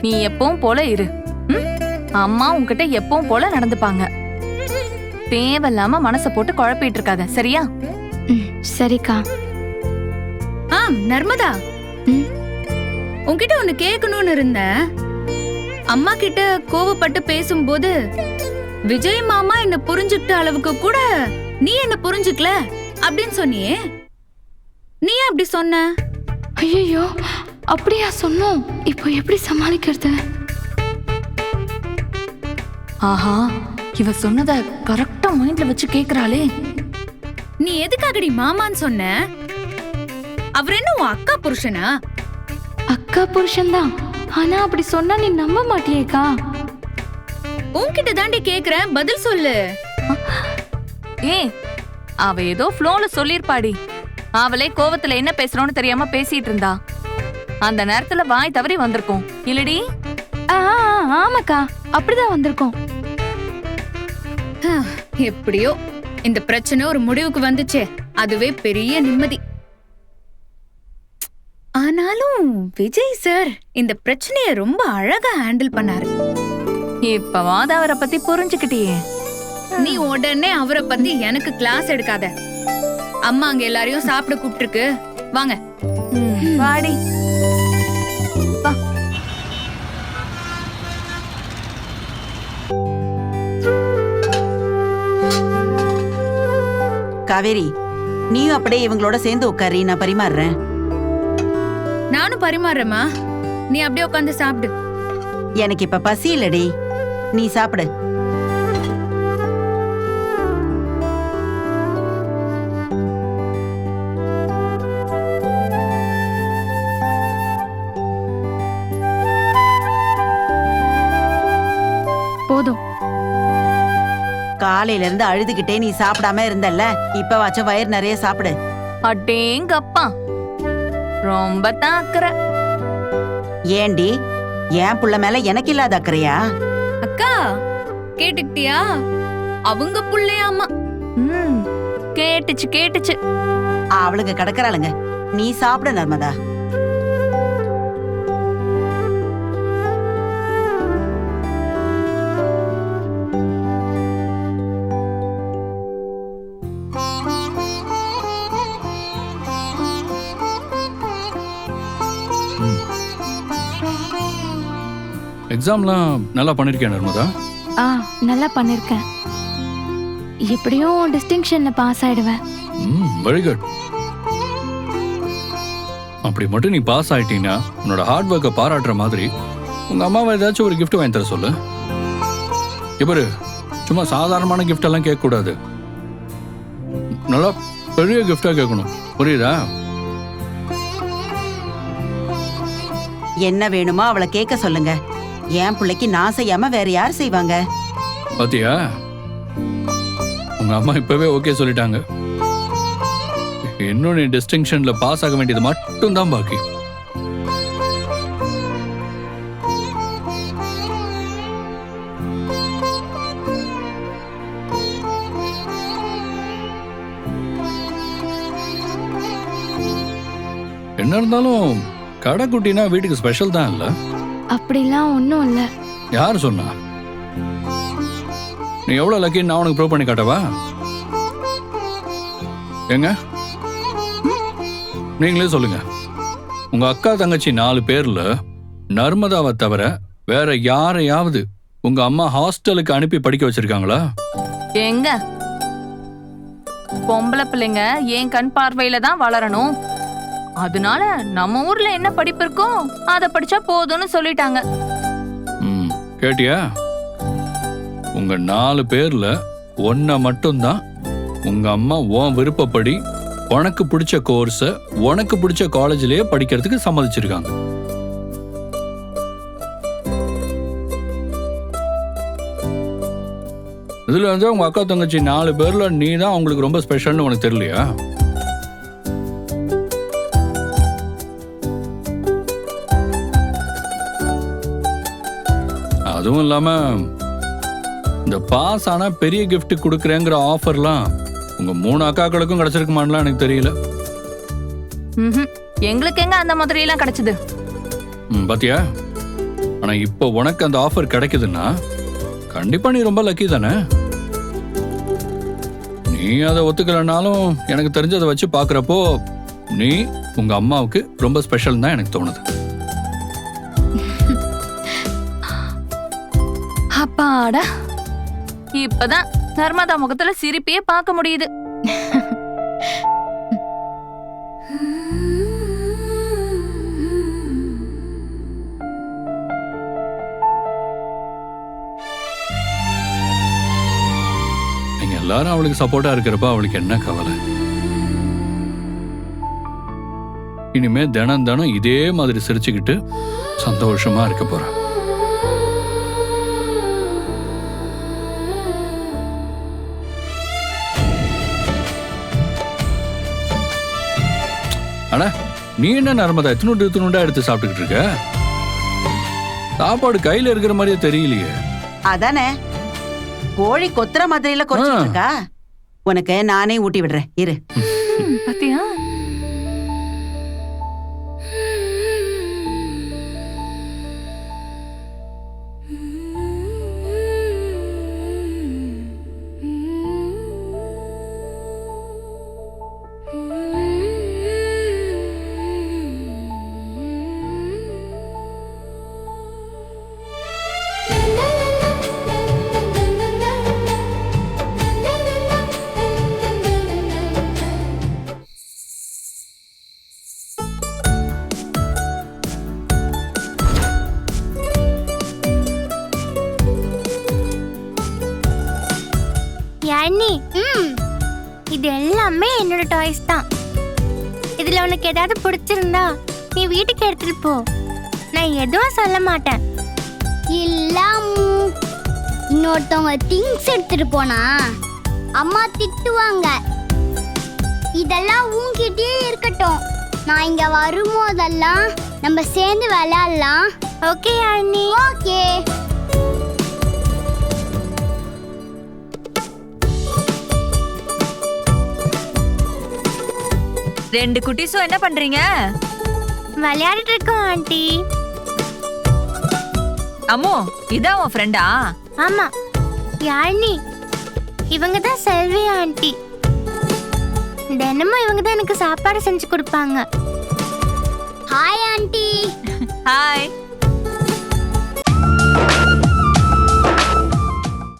நீ எப்பவும் போல இரு. அம்மா உன்கிட்ட எப்பவும் போல நடந்துப்பாங்க. தேவையில்லாம மனச போட்டு குழப்பிட்டு இருக்காத, சரியா? சரிக்கா. நர்மதா, உன்கிட்ட ஒண்ணு கேட்கணும்னு இருந்தேன். அம்மா கிட்ட கோவப்பட்டு பேசும்போது விஜய் மாமா என்ன புரிஞ்சுக்கிட்ட அளவுக்கு கூட நீ என்ன புரிஞ்சுக்கல அப்படின்னு சொன்னியே, நீ அப்படி சொன்ன? ஐயோ, அப்படியா சொன்னோம்? இப்போ எப்படி சமாளிக்கிறது? ஆஹா, இவ சொன்னத கரெக்டா மைண்ட்ல வச்சு கேக்குறாளே. நீ எதுக்காகடி மாமான்னு சொன்ன? அவர் என்ன உன் அக்கா புருஷனா? அக்கா புருஷன்தான். ஆனா அப்படி சொன்னா நீ நம்ப மாட்டியேக்கா. உன்கிட்ட தாண்டி கேக்குறேன், பதில் சொல்லு. அவ ஏதோ ஃப்ளோல சொல்லிருப்பாடி. அவளே கோவத்துல என்ன பேசுறோன்னு தெரியாம பேசிட்டு இருந்தா. அந்த நேரத்துல வாய் தவறி வந்திருக்கோம் இல்லடி? ஆமாக்கா, அப்படிதான் வந்திருக்கோம். எப்படியோ இந்த பிரச்சனை ஒரு முடிவுக்கு வந்துச்சே, அதுவே பெரிய நிம்மதி. ஆனாலும் விஜய் சார் இந்த பிரச்சனைய ரொம்ப அழகா ஹேண்டில் பண்ணாரு. இப்பவாத அவரை பத்தி புரிஞ்சுக்கிட்டியே. நீ உடனே அவரை பத்தி எனக்கு கிளாஸ் எடுக்காத. அம்மா அங்க எல்லாரையும் சாப்பிட கூப்பிட்டுருக்கு, வாங்க. வாடி. காவேரி, நீயும் அப்படியே இவங்களோட சேர்ந்து உட்காரி, நான் பரிமாறுறேன். நானும் பரிமாறுறேம்மா, நீ அப்படியே உட்காந்து சாப்பிடு. எனக்கு இப்ப பசி இல்லடி, நீ சாப்பிடு. போதும். காலையில இருந்து அழுதுகிட்டே நீ சாப்பிடாம இருந்தல்ல, இப்ப வாச்சும் வயிறு நிறைய சாப்பிடு. அடேங்கப்பா, ரொம்ப தான் அக்கறை. ஏண்டி, என் புள்ள மேல எனக்கு இல்லாத அக்கறையா? அக்கா கேட்டுக்கிட்டியா? அவங்க புள்ளையாமா. கேட்டுச்சு கேட்டுச்சு. அவளுங்க கிடக்குறாளுங்க, நீ சாப்பிடு நர்மதா. எக்ஸாம்லாம் நல்லா பண்ணிருக்கேன் நர்மதா. நல்லா பண்ணிருக்கேன். எப்படியும் டிஸ்டிங்ஷன்ல பாஸ் ஆயிடுவேன். Very good. அப்படி மட்டும் நீ பாஸ் ஆயிட்டீங்கன்னா உன்னோட ஹார்ட் ஒர்க்கை பாராட்டுற மாதிரி உங்க அம்மாவை ஏதாச்சும் ஒரு கிஃப்ட் வாங்கி தர சொல்லு. இவரு சும்மா சாதாரணமான கிஃப்ட் எல்லாம் கேட்க கூடாது, நல்லா பெரிய கிஃப்டா கேட்கணும், புரியுதா? என்ன வேணுமோ அவளை கேட்க சொல்லுங்க. என் பிள்ளைக்கு நான் செய்யாம வேற யார் செய்வாங்க? பாத்தியா, உங்க அம்மா இப்பவே ஓகே சொல்லிட்டாங்க. இன்னும் நீ டிஸ்டிங்ஷன்ல பாஸ் ஆக வேண்டியது மட்டும் தான் பாக்கி. என்ன இருந்தாலும் கடைக்குட்டினா வீட்டுக்கு ஸ்பெஷல் தான் இல்ல? அப்படிலாம் ஒண்ணும் இல்ல. யாரு சொன்னா? நீ எவ்வளவு லக்கின்னு நான் உனக்கு ப்ரூவ் பண்ணி காட்டவா? எங்க நீங்களே சொல்லுங்க. உங்க அக்கா தங்கச்சி 4 பேர்ல நர்மதாவை தவிர வேற யாரையாவது உங்க அம்மா ஹாஸ்டலுக்கு அனுப்பி படிக்க வச்சிருக்காங்களா? எங்க பொம்பளை பிள்ளைங்க என் கண் பார்வையில தான் வளரணும், அதனால நம்ம ஊர்ல என்ன படிப்பு இருக்கோ அத படிச்சா போதும்னு சொல்லிட்டாங்க. கேட்டியா? உங்க 4 பேர்ல ஒன்ன மட்டும்தான் உங்க அம்மா உன் விருப்பப்படி உனக்கு பிடிச்ச கோர்ஸ உனக்கு பிடிச்ச காலேஜ்லயே படிக்கிறதுக்கு சம்மதிச்சிருக்காங்க. இதுல வந்து உங்க அக்கா தங்கச்சி 4 பேர்ல நீ தான் உங்களுக்கு ரொம்ப ஸ்பெஷல்னு உனக்கு தெரியலையா? அதுவும் இல்லாம இந்த பாஸ் ஆனா பெரிய கிஃப்ட் கொடுக்கறேங்கிற ஆஃபர்லாம் உங்க 3 அக்காக்களுக்கும் கிடைச்சிருக்குமான்லாம் எனக்கு தெரியல. எங்களுக்கு எங்க அந்த மாதிரி எல்லாம் கிடைச்சது? பாத்தியா? ஆனா ஆனா இப்போ உனக்கு அந்த ஆஃபர் கிடைக்குதுன்னா கண்டிப்பா நீ ரொம்ப லக்கி தானே. நீ அதை ஒத்துக்கலனாலும் எனக்கு தெரிஞ்சதை வச்சு பாக்குறப்போ நீ உங்க அம்மாவுக்கு ரொம்ப ஸ்பெஷல் தான் எனக்கு தோணுது. அப்பாடா, இப்பதான் நர்மதா முகத்துல சிரிப்பையே பார்க்க முடியுது. நீங்க எல்லாரும் அவளுக்கு சப்போர்ட்டா இருக்கிறப்ப அவளுக்கு என்ன கவலை? இனிமே தினம் தினம் இதே மாதிரி சிரிச்சுக்கிட்டு சந்தோஷமா இருக்க போறா. அண்ணா, நீ என்ன நர்மதா இத்தினுண்டா எடுத்து சாப்பிட்டுக்கிட்டு இருக்க? சாப்பாடு கையில இருக்கிற மாதிரியே தெரியலையே. அதானே கோழி கொத்துற மாதிரில கொச்சிட்டு இருக்கா. உனக்கு நானே ஊட்டி விடுறேன் இரு. பாத்தியா? யானி, இது எல்லாமே என்னோட டாய்ஸ் தான். இதுல உனக்கு ஏதாவது பிடிச்சிருந்தா நீ வீட்டுக்கு எடுத்துட்டு போ. நான் எதுவும் சொல்ல மாட்டேன். இல்ல இன்னொருத்தவங்க திங்ஸ் எடுத்துட்டு போனா அம்மா திட்டுவாங்க. இதெல்லாம் உன்கிட்டயே இருக்கட்டும். நான் இங்க வரும்போதெல்லாம் நம்ம சேர்ந்து விளையாடலாம். ஓகே யானி? ஓகே. ரெண்டு குட்டீஸும் என்ன பண்றீங்க? விளையாடிட்டு இருக்கோம் ஆண்டி. அம்மோ, இதான் உன் ஃப்ரெண்டா? ஆமா யானி, இவங்க தான் செல்வி ஆண்டி. தினமும் இவங்க தான் எனக்கு சாப்பாடு செஞ்சு கொடுப்பாங்க. Hi aunty. ஹாய்.